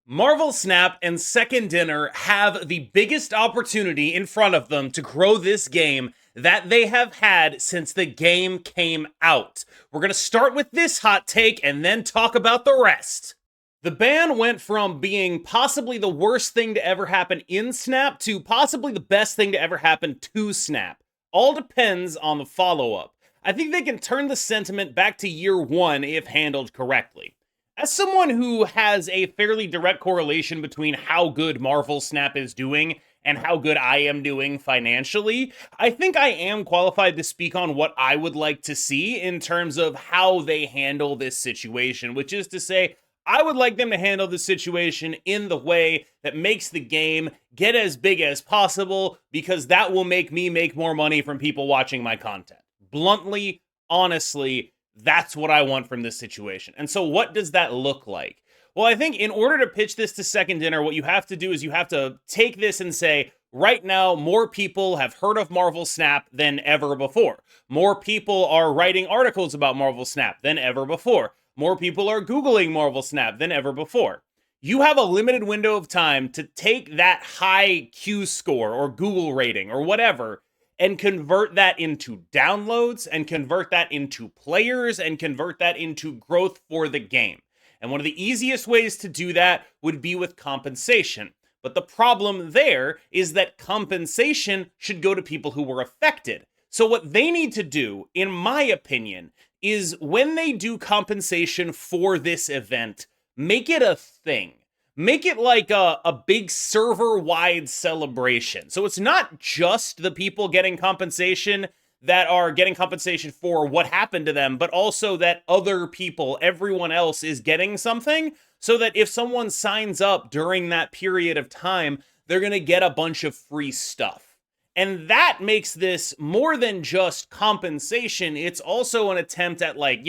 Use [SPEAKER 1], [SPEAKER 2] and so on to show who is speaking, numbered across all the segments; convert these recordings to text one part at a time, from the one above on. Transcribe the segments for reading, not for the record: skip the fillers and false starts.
[SPEAKER 1] Marvel Snap and Second Dinner have the biggest opportunity in front of them to grow this game that they have had since the game came out. We're going to start with this hot take and then talk about the rest. The ban went from being possibly the worst thing to ever happen in Snap to possibly the best thing to ever happen to Snap. All depends on the follow-up. I think they can turn the sentiment back to year one if handled correctly. As someone who has a fairly direct correlation between how good Marvel Snap is doing and how good I am doing financially, I think I am qualified to speak on what I would like to see in terms of how they handle this situation, which is to say, I would like them to handle the situation in the way that makes the game get as big as possible, because that will make me make more money from people watching my content. Bluntly, honestly, that's what I want from this situation. And so what does that look like? Well, I think in order to pitch this to Second Dinner, what you have to do is you have to take this and say, right now, more people have heard of Marvel Snap than ever before. More people are writing articles about Marvel Snap than ever before. More people are Googling Marvel Snap than ever before. You have a limited window of time to take that high Q score or Google rating or whatever and convert that into downloads, and convert that into players, and convert that into growth for the game. And one of the easiest ways to do that would be with compensation. But the problem there is that compensation should go to people who were affected. So what they need to do, in my opinion, is when they do compensation for this event, make it a thing. Make it like a big server-wide celebration. So it's not just the people getting compensation that are getting compensation for what happened to them, but also that other people, everyone else, is getting something, so that if someone signs up during that period of time, they're going to get a bunch of free stuff. And that makes this more than just compensation. It's also an attempt at, like,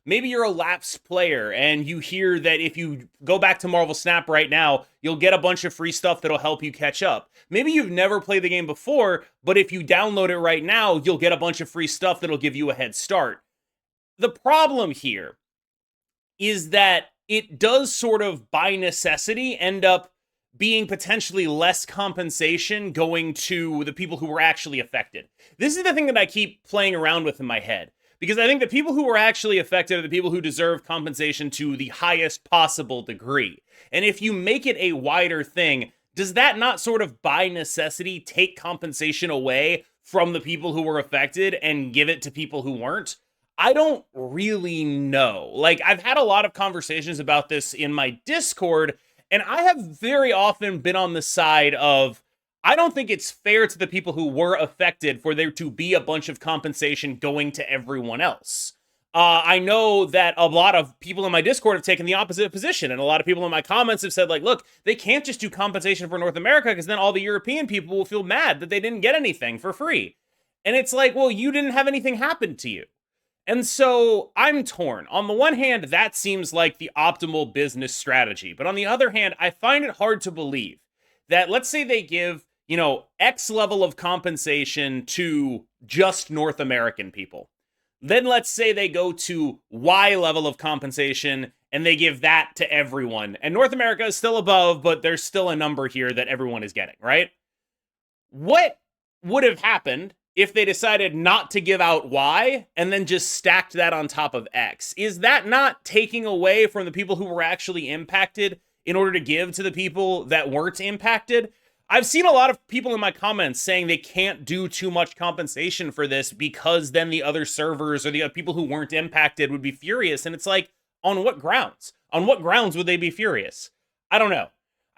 [SPEAKER 1] maybe you're a lapsed player and you hear that if you go back to Marvel Snap right now, you'll get a bunch of free stuff that'll help you catch up. Maybe you've never played the game before, but if you download it right now, you'll get a bunch of free stuff that'll give you a head start. The problem here is that it does sort of, by necessity, end up being potentially less compensation going to the people who were actually affected. This is the thing that I keep playing around with in my head. Because I think the people who were actually affected are the people who deserve compensation to the highest possible degree. And if you make it a wider thing, does that not sort of by necessity take compensation away from the people who were affected and give it to people who weren't? I don't really know. Like, I've had a lot of conversations about this in my Discord, and I have very often been on the side of, I don't think it's fair to the people who were affected for there to be a bunch of compensation going to everyone else. I know that a lot of people in my Discord have taken the opposite position, and a lot of people in my comments have said, like, look, they can't just do compensation for North America, because then all the European people will feel mad that they didn't get anything for free. And it's like, well, you didn't have anything happen to you. And so I'm torn. On the one hand, that seems like the optimal business strategy. But on the other hand, I find it hard to believe that, let's say they give X level of compensation to just North American people. Then let's say they go to Y level of compensation and they give that to everyone. And North America is still above, but there's still a number here that everyone is getting, right? What would have happened if they decided not to give out Y and then just stacked that on top of X? Is that not taking away from the people who were actually impacted in order to give to the people that weren't impacted? I've seen a lot of people in my comments saying they can't do too much compensation for this because then the other servers or the other people who weren't impacted would be furious. And it's like, on what grounds? On what grounds would they be furious? I don't know.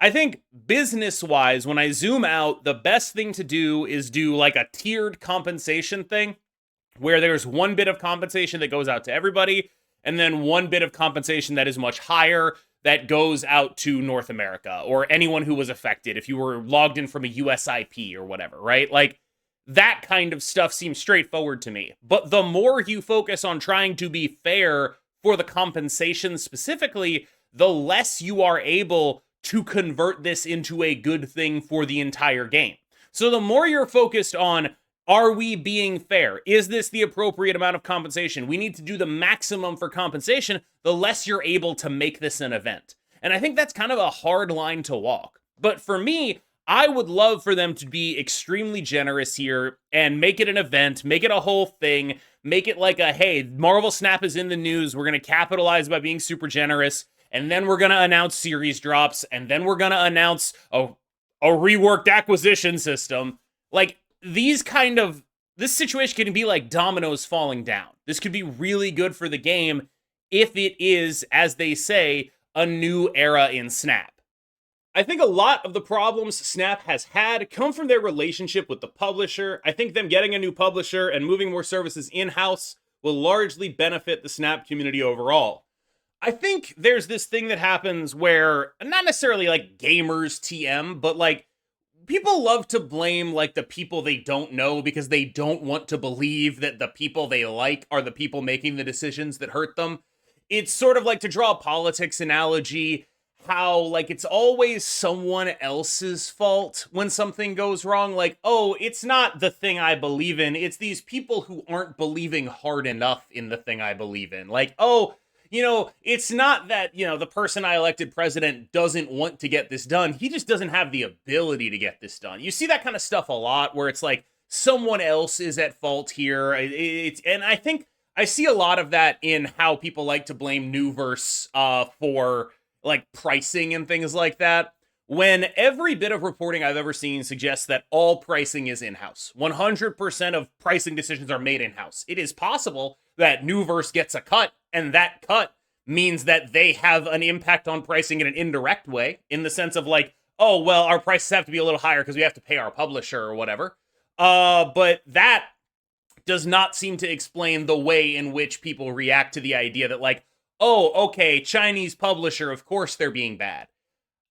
[SPEAKER 1] I think business-wise, when I zoom out, the best thing to do is do like a tiered compensation thing where there's one bit of compensation that goes out to everybody and then one bit of compensation that is much higher that goes out to North America or anyone who was affected if you were logged in from a US IP or whatever, right? Like, that kind of stuff seems straightforward to me. But the more you focus on trying to be fair for the compensation specifically, the less you are able to convert this into a good thing for the entire game. So the more you're focused on, are we being fair? Is this the appropriate amount of compensation? We need to do the maximum for compensation, the less you're able to make this an event. And I think that's kind of a hard line to walk. But for me, I would love for them to be extremely generous here and make it an event, make it a whole thing, make it like a, hey, Marvel Snap is in the news. We're going to capitalize by being super generous. And then we're going to announce series drops. And then we're going to announce a reworked acquisition system. Like, this situation can be like dominoes falling down. This could be really good for the game if it is, as they say, a new era in Snap. I think a lot of the problems Snap has had come from their relationship with the publisher. I think them getting a new publisher and moving more services in-house will largely benefit the Snap community overall. I think there's this thing that happens where, not necessarily like gamers TM, but like people love to blame like the people they don't know because they don't want to believe that the people they like are the people making the decisions that hurt them. It's sort of like, to draw a politics analogy, how like it's always someone else's fault when something goes wrong. Like, oh, it's not the thing I believe in. It's these people who aren't believing hard enough in the thing I believe in. Like, oh, it's not that, the person I elected president doesn't want to get this done. He just doesn't have the ability to get this done. You see that kind of stuff a lot where it's like someone else is at fault here. And I think I see a lot of that in how people like to blame Newverse for like pricing and things like that. When every bit of reporting I've ever seen suggests that all pricing is in-house. 100% of pricing decisions are made in-house. It is possible that Newverse gets a cut, and that cut means that they have an impact on pricing in an indirect way, in the sense of like, oh, well, our prices have to be a little higher because we have to pay our publisher or whatever. But that does not seem to explain the way in which people react to the idea that like, oh, okay, Chinese publisher, of course they're being bad.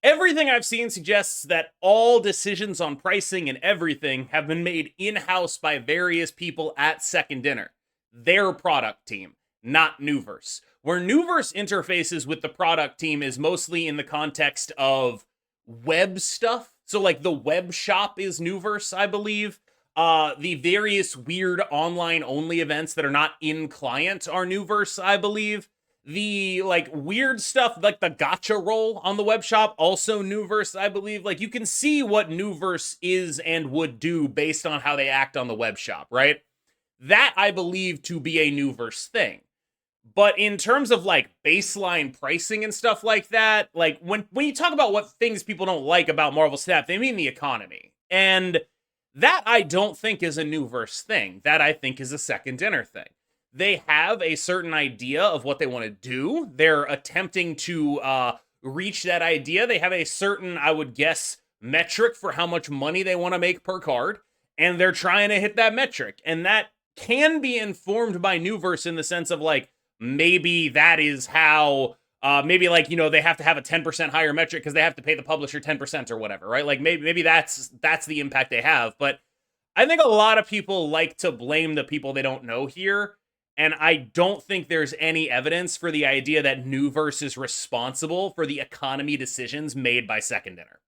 [SPEAKER 1] Everything I've seen suggests that all decisions on pricing and everything have been made in-house by various people at Second Dinner. Their product team, not Newverse. Where Newverse interfaces with the product team is mostly in the context of web stuff. So like the web shop is Newverse, I believe. The various weird online-only events that are not in-client are Newverse, I believe. The like weird stuff, like the gacha roll on the web shop, also Newverse, I believe. Like, you can see what Newverse is and would do based on how they act on the web shop, right? That I believe to be a Newverse thing. But in terms of like baseline pricing and stuff like that, like when you talk about what things people don't like about Marvel Snap, they mean the economy. And that I don't think is a Newverse thing. That I think is a Second Dinner thing. They have a certain idea of what they want to do. They're attempting to reach that idea. They have a certain, I would guess, metric for how much money they want to make per card. And they're trying to hit that metric. And that can be informed by Newverse in the sense of like, maybe that is how, maybe like, they have to have a 10% higher metric because they have to pay the publisher 10% or whatever, right? Like maybe that's the impact they have. But I think a lot of people like to blame the people they don't know here. And I don't think there's any evidence for the idea that Newverse is responsible for the economy decisions made by Second Dinner.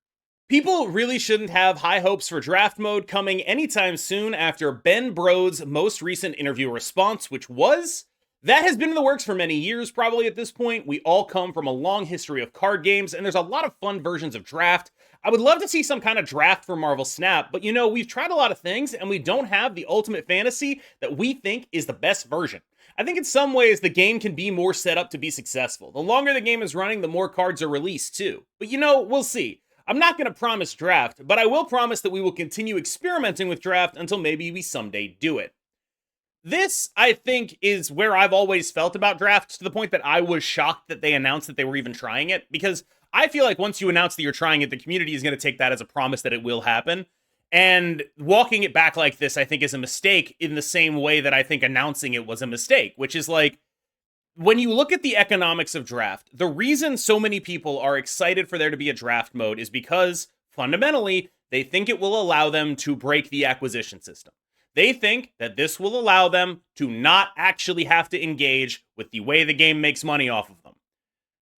[SPEAKER 1] People really shouldn't have high hopes for draft mode coming anytime soon after Ben Brode's most recent interview response, which was, that has been in the works for many years, probably at this point. We all come from a long history of card games, and there's a lot of fun versions of draft. I would love to see some kind of draft for Marvel Snap, but we've tried a lot of things, and we don't have the ultimate fantasy that we think is the best version. I think in some ways the game can be more set up to be successful. The longer the game is running, the more cards are released too. But we'll see. I'm not going to promise draft, but I will promise that we will continue experimenting with draft until maybe we someday do it. This, I think, is where I've always felt about draft, to the point that I was shocked that they announced that they were even trying it, because I feel like once you announce that you're trying it, the community is going to take that as a promise that it will happen. And walking it back like this, I think, is a mistake in the same way that I think announcing it was a mistake, which is like, when you look at the economics of draft, the reason so many people are excited for there to be a draft mode is because, fundamentally, they think it will allow them to break the acquisition system. They think that this will allow them to not actually have to engage with the way the game makes money off of them.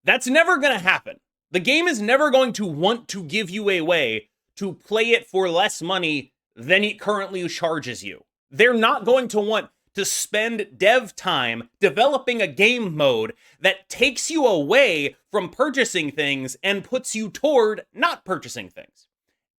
[SPEAKER 1] That's never going to happen. The game is never going to want to give you a way to play it for less money than it currently charges you. They're not going to want to spend dev time developing a game mode that takes you away from purchasing things and puts you toward not purchasing things.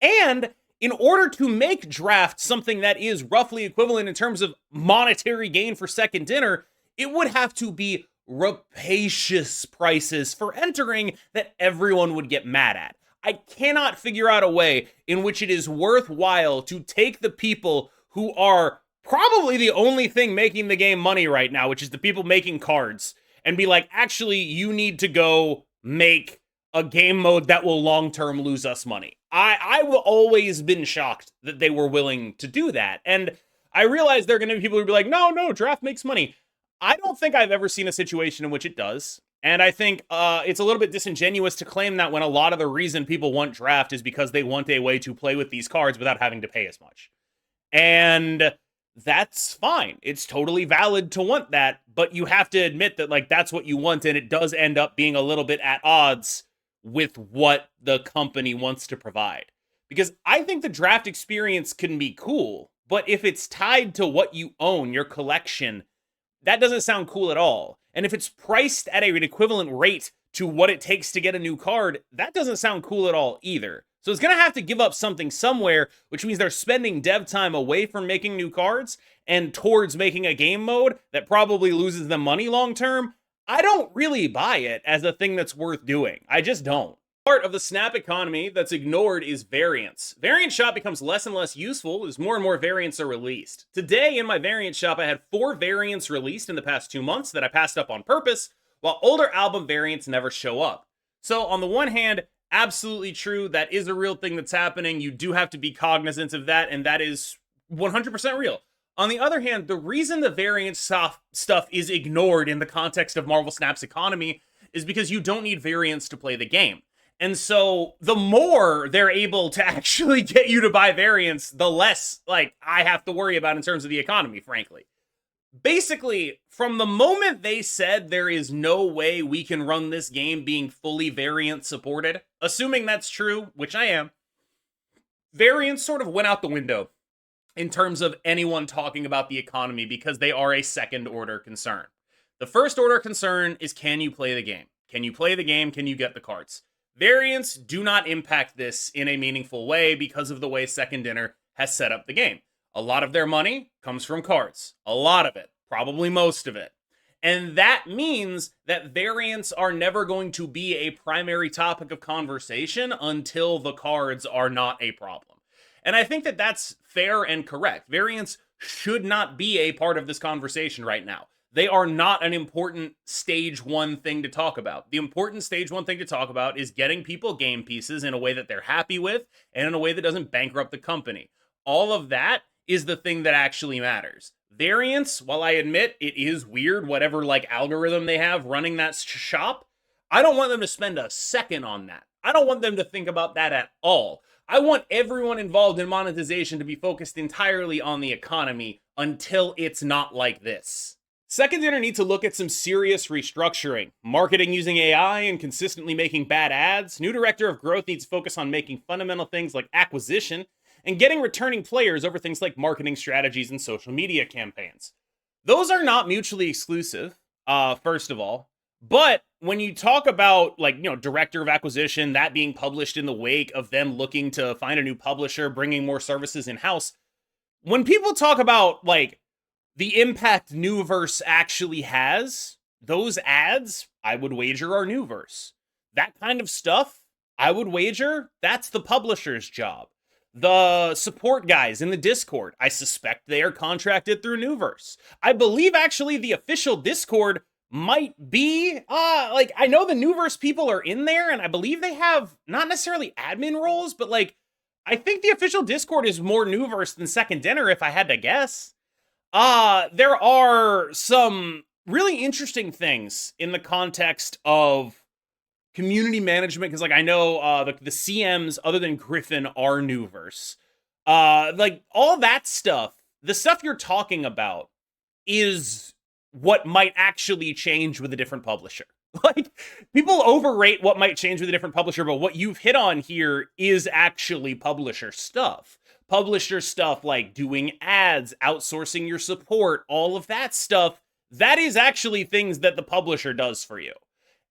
[SPEAKER 1] And in order to make draft something that is roughly equivalent in terms of monetary gain for second dinner, it would have to be rapacious prices for entering that everyone would get mad at. I cannot figure out a way in which it is worthwhile to take the people who are probably the only thing making the game money right now, which is the people making cards, and be like, actually, you need to go make a game mode that will long-term lose us money. I've always been shocked that they were willing to do that. And I realize there are going to be people who be like, no, draft makes money. I don't think I've ever seen a situation in which it does. And I think it's a little bit disingenuous to claim that when a lot of the reason people want draft is because they want a way to play with these cards without having to pay as much. And that's fine. It's totally valid to want that, but you have to admit that like that's what you want, and it does end up being a little bit at odds with what the company wants to provide. Because I think the draft experience can be cool, but if it's tied to what you own, your collection, that doesn't sound cool at all. And if it's priced at an equivalent rate to what it takes to get a new card, that doesn't sound cool at all either. So it's going to have to give up something somewhere, which means they're spending dev time away from making new cards and towards making a game mode that probably loses them money long term. I don't really buy it as a thing that's worth doing. I just don't. Part of the Snap economy that's ignored is variants. Variant shop becomes less and less useful as more and more variants are released. Today in my variant shop, I had 4 variants released in the past 2 months that I passed up on purpose, while older album variants never show up. So on the one hand, absolutely true, that is a real thing that's happening. You do have to be cognizant of that, and that is 100% real. On the other hand, the reason the variant stuff is ignored in the context of Marvel Snap's economy is because you don't need variants to play the game. And so the more they're able to actually get you to buy variants, the less like I have to worry about in terms of the economy, frankly. Basically, from the moment they said there is no way we can run this game being fully variant supported, assuming that's true, which I am, variants sort of went out the window in terms of anyone talking about the economy because they are a second order concern. The first order concern is, can you play the game? Can you play the game? Can you get the cards? Variants do not impact this in a meaningful way because of the way Second Dinner has set up the game. A lot of their money comes from cards. A lot of it. Probably most of it. And that means that variants are never going to be a primary topic of conversation until the cards are not a problem. And I think that that's fair and correct. Variants should not be a part of this conversation right now. They are not an important stage 1 thing to talk about. The important stage 1 thing to talk about is getting people game pieces in a way that they're happy with and in a way that doesn't bankrupt the company. All of that is the thing that actually matters. Variants, while I admit it is weird, whatever like algorithm they have running that shop, I don't want them to spend a second on that. I don't want them to think about that at all. I want everyone involved in monetization to be focused entirely on the economy until it's not like this. Second Dinner needs to look at some serious restructuring. Marketing using AI and consistently making bad ads. New director of growth needs to focus on making fundamental things like acquisition and getting returning players over things like marketing strategies and social media campaigns. Those are not mutually exclusive, first of all. But when you talk about director of acquisition, that being published in the wake of them looking to find a new publisher, bringing more services in-house, when people talk about the impact Newverse actually has, those ads, I would wager, are Newverse. That kind of stuff, I would wager, that's the publisher's job. The support guys in the Discord, I suspect they are contracted through Newverse. I believe actually the official Discord might be, I know the Newverse people are in there, and I believe they have not necessarily admin roles, but I think the official Discord is more Newverse than Second Dinner, if I had to guess. There are some really interesting things in the context of community management, because I know the CMs other than Griffin are Newverse. All that stuff, the stuff you're talking about is what might actually change with a different publisher. People overrate what might change with a different publisher, but what you've hit on here is actually publisher stuff. publisher stuff like doing ads, outsourcing your support, all of that stuff, that is actually things that the publisher does for you.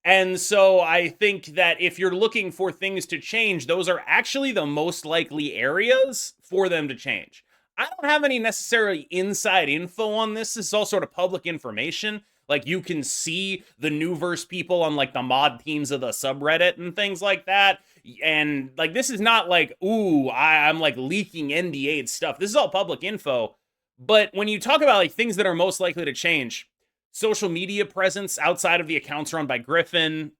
[SPEAKER 1] And so I think that if you're looking for things to change, those are actually the most likely areas for them to change. I don't have any necessarily inside info on this. This is all sort of public information. Like, you can see the Newverse people on like the mod teams of the subreddit and things like that. And like, this is not like, ooh, I'm like leaking NDA stuff. This is all public info. But when you talk about like things that are most likely to change, social media presence outside of the accounts run by Griffin,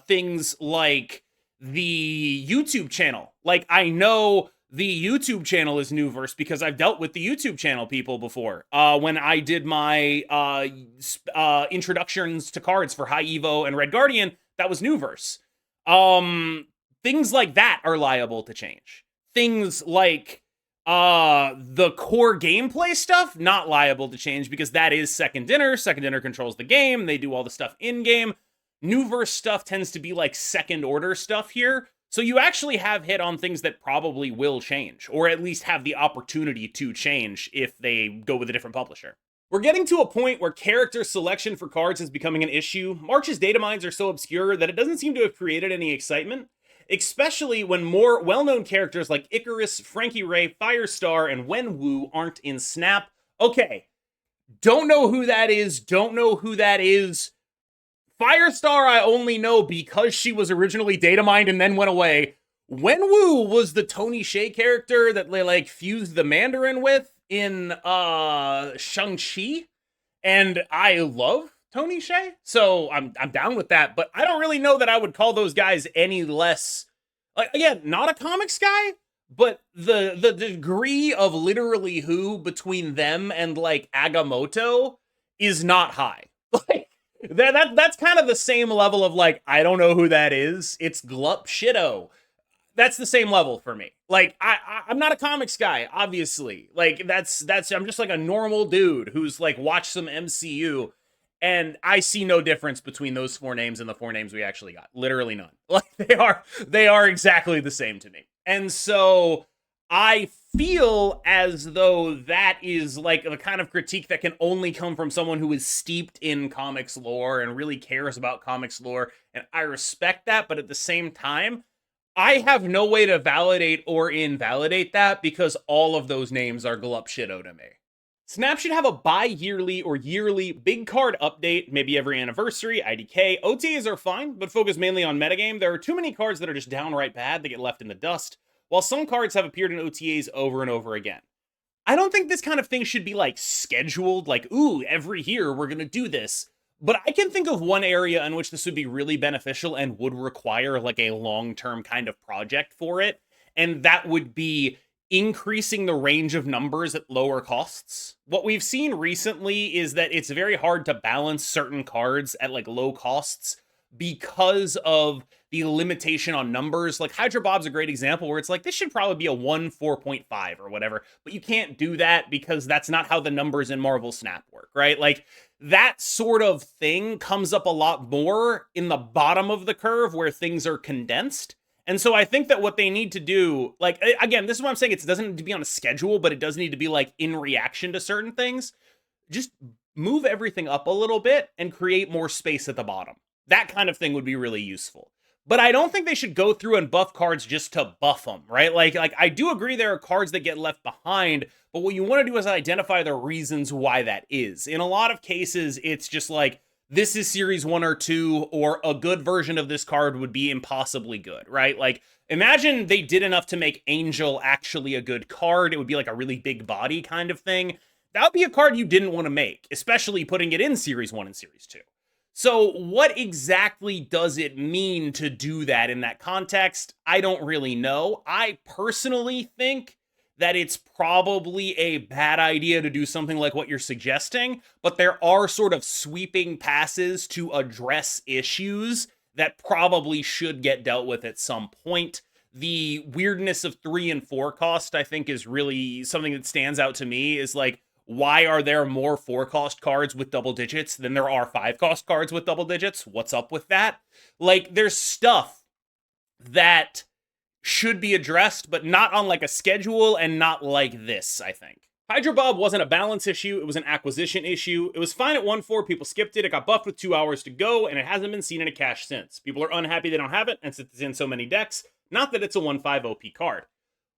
[SPEAKER 1] things like the YouTube channel. Like, I know the YouTube channel is Newverse because I've dealt with the YouTube channel people before. When I did my introductions to cards for High Evo and Red Guardian, that was Newverse. Things like that are liable to change. Things like the core gameplay stuff, not liable to change because that is Second Dinner. Second Dinner controls the game. They do all the stuff in-game. Newverse stuff tends to be like second order stuff here. So you actually have hit on things that probably will change, or at least have the opportunity to change if they go with a different publisher. We're getting to a point where character selection for cards is becoming an issue. March's data mines are so obscure that it doesn't seem to have created any excitement, especially when more well-known characters like Icarus, Frankie Ray, Firestar, and Wenwu aren't in Snap. Okay, don't know who that is, Firestar I only know because she was originally data mined and then went away. Wenwu was the Tony Hsieh character that they like fused the Mandarin with in Shang-Chi, and I love Tony Hsieh, so I'm down with that, but I don't really know that I would call those guys any less, like, again, not a comics guy, but the degree of literally who between them and like Agamotto is not high. Like, that's kind of the same level of like, I don't know who that is. It's Glup Shido. That's the same level for me. Like, I'm not a comics guy, obviously. Like, that's I'm just like a normal dude who's like watched some MCU, and I see no difference between those four names and the four names we actually got. Literally none. Like, they are exactly the same to me. And so I feel as though that is like the kind of critique that can only come from someone who is steeped in comics lore and really cares about comics lore. And I respect that, but at the same time, I have no way to validate or invalidate that because all of those names are glup shitto to me. Snap should have a bi-yearly or yearly big card update, maybe every anniversary, IDK. OTAs are fine, but focus mainly on metagame. There are too many cards that are just downright bad that get left in the dust, while some cards have appeared in OTAs over and over again. I don't think this kind of thing should be like scheduled, like, ooh, every year we're gonna do this. But I can think of one area in which this would be really beneficial and would require like a long-term kind of project for it. And that would be increasing the range of numbers at lower costs. What we've seen recently is that it's very hard to balance certain cards at like low costs because of the limitation on numbers. Like Hydra Bob's a great example where it's like, this should probably be a 1.4.5 or whatever, but you can't do that because that's not how the numbers in Marvel Snap work, right? Like, that sort of thing comes up a lot more in the bottom of the curve where things are condensed. And so I think that what they need to do, like, again, this is what I'm saying, it doesn't need to be on a schedule, but it does need to be like in reaction to certain things. Just move everything up a little bit and create more space at the bottom. That kind of thing would be really useful. But I don't think they should go through and buff cards just to buff them, right? Like I do agree there are cards that get left behind, but what you want to do is identify the reasons why that is. In a lot of cases, it's just like, this is series 1 or 2, or a good version of this card would be impossibly good, right? Like, imagine they did enough to make Angel actually a good card. It would be like a really big body kind of thing. That would be a card you didn't want to make, especially putting it in series 1 and series 2. So what exactly does it mean to do that in that context? I don't really know. I personally think that it's probably a bad idea to do something like what you're suggesting, but there are sort of sweeping passes to address issues that probably should get dealt with at some point. The weirdness of 3 and 4 cost, I think, is really something that stands out to me, is like, why are there more 4-cost cards with double digits than there are 5-cost cards with double digits? What's up with that? Like, there's stuff that should be addressed, but not on like a schedule and not like this, I think. Hydra Bob wasn't a balance issue, it was an acquisition issue. It was fine at 1-4, people skipped it, it got buffed with 2 hours to go, and it hasn't been seen in a cache since. People are unhappy they don't have it, and since it's in so many decks, not that it's a 1-5 OP card.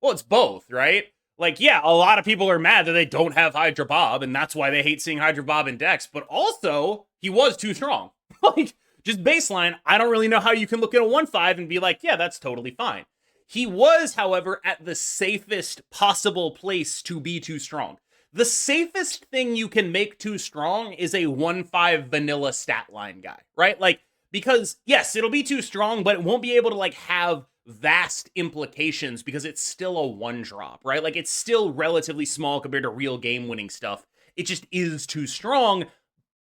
[SPEAKER 1] Well, it's both, right? Like, yeah, a lot of people are mad that they don't have Hydra Bob, and that's why they hate seeing Hydra Bob in decks, but also, he was too strong. Like, just baseline, I don't really know how you can look at a 1-5 and be like, yeah, that's totally fine. He was, however, at the safest possible place to be too strong. The safest thing you can make too strong is a 1-5 vanilla stat line guy, right? Like, because, yes, it'll be too strong, but it won't be able to, like, have vast implications because it's still a 1-drop, right? Like, it's still relatively small compared to real game-winning stuff. It just is too strong,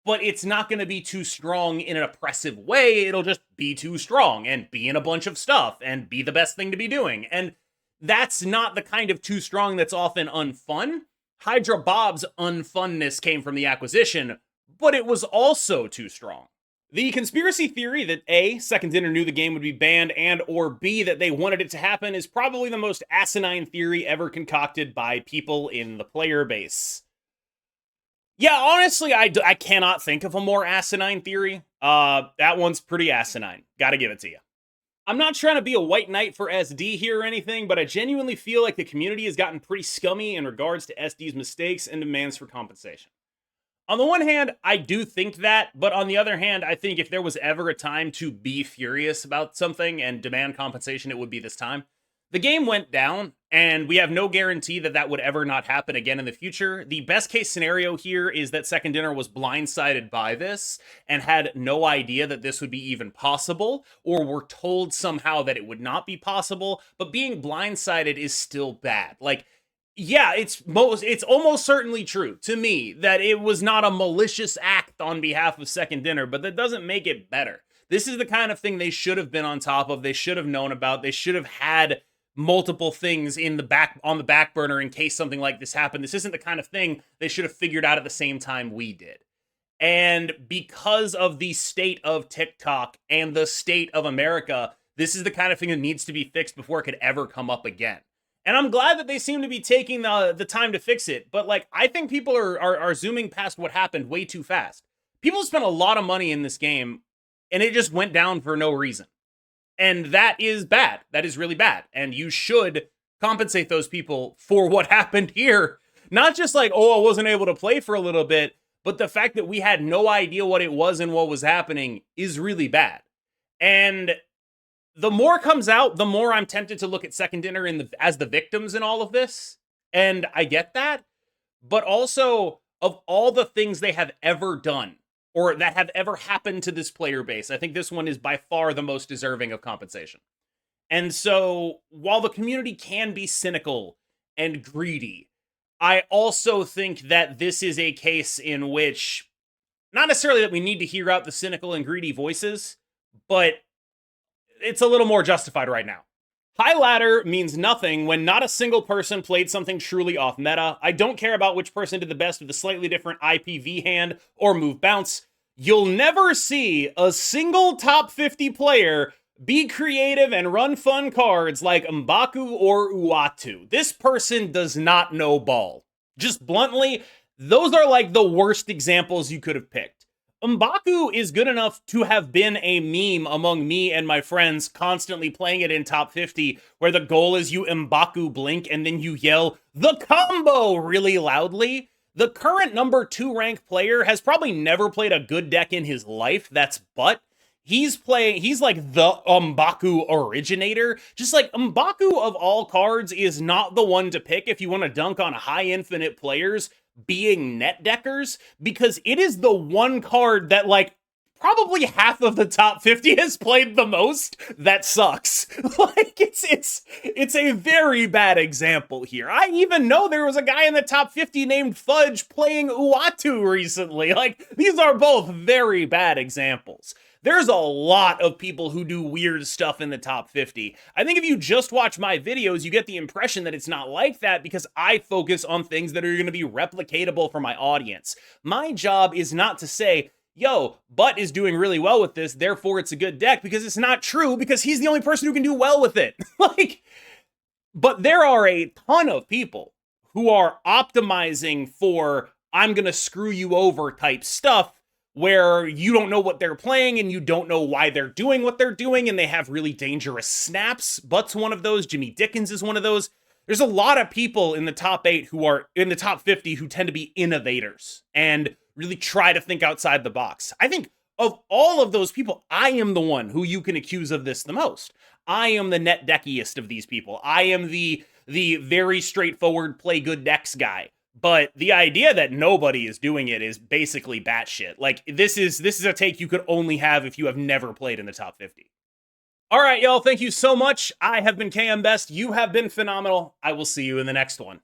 [SPEAKER 1] but it's not going to be too strong in an oppressive way. It'll just be too strong and be in a bunch of stuff and be the best thing to be doing. And that's not the kind of too strong that's often unfun. Hydra Bob's unfunness came from the acquisition, but it was also too strong. The conspiracy theory that A, Second Dinner knew the game would be banned, and or B, that they wanted it to happen is probably the most asinine theory ever concocted by people in the player base. Yeah, honestly, I cannot think of a more asinine theory. That one's pretty asinine. Gotta give it to you. I'm not trying to be a white knight for SD here or anything, but I genuinely feel like the community has gotten pretty scummy in regards to SD's mistakes and demands for compensation. On the one hand, I do think that, but on the other hand, I think if there was ever a time to be furious about something and demand compensation, it would be this time. The game went down, and we have no guarantee that that would ever not happen again in the future. The best case scenario here is that Second Dinner was blindsided by this and had no idea that this would be even possible, or were told somehow that it would not be possible, but being blindsided is still bad. Like, yeah, it's almost certainly true to me that it was not a malicious act on behalf of Second Dinner, but that doesn't make it better. This is the kind of thing they should have been on top of, they should have known about, they should have had multiple things on the back burner in case something like this happened. This isn't the kind of thing they should have figured out at the same time we did. And because of the state of TikTok and the state of America, this is the kind of thing that needs to be fixed before it could ever come up again. And I'm glad that they seem to be taking the time to fix it, but like, I think people are zooming past what happened way too fast. People spent a lot of money in this game, and it just went down for no reason. And that is bad. That is really bad. And you should compensate those people for what happened here. Not just like, oh, I wasn't able to play for a little bit, but the fact that we had no idea what it was and what was happening is really bad. And the more comes out, the more I'm tempted to look at Second Dinner as the victims in all of this. And I get that. But also, of all the things they have ever done, or that have ever happened to this player base, I think this one is by far the most deserving of compensation. And so, while the community can be cynical and greedy, I also think that this is a case in which, not necessarily that we need to hear out the cynical and greedy voices, but it's a little more justified right now. High ladder means nothing when not a single person played something truly off meta. I don't care about which person did the best with a slightly different IPV hand or move bounce. You'll never see a single top 50 player be creative and run fun cards like M'Baku or Uatu. This person does not know ball. Just bluntly, those are like the worst examples you could have picked. M'Baku is good enough to have been a meme among me and my friends constantly playing it in top 50, where the goal is you M'Baku blink and then you yell, "The combo!" really loudly. The current number 2 ranked player has probably never played a good deck in his life, that's Butt. He's like the M'Baku originator. Just like, M'Baku of all cards is not the one to pick if you want to dunk on high infinite players being net deckers, because it is the one card that like probably half of the top 50 has played the most that sucks. Like, it's a very bad example here. I even know there was a guy in the top 50 named Fudge playing Uatu recently. Like, these are both very bad examples. There's a lot of people who do weird stuff in the top 50. I think if you just watch my videos, you get the impression that it's not like that because I focus on things that are going to be replicatable for my audience. My job is not to say, yo, Butt is doing really well with this, therefore it's a good deck, because it's not true, because he's the only person who can do well with it. Like, but there are a ton of people who are optimizing for I'm going to screw you over type stuff where you don't know what they're playing and you don't know why they're doing what they're doing, and they have really dangerous snaps. Butt's one of those. Jimmy Dickens is one of those. There's a lot of people in the top 8 who are in the top 50 who tend to be innovators and really try to think outside the box. I think of all of those people, I am the one who you can accuse of this the most. I am the net deckiest of these people. I am the very straightforward play good decks guy. But the idea that nobody is doing it is basically batshit. Like, this is a take you could only have if you have never played in the top 50. All right, y'all, thank you so much. I have been KM Best. You have been phenomenal. I will see you in the next one.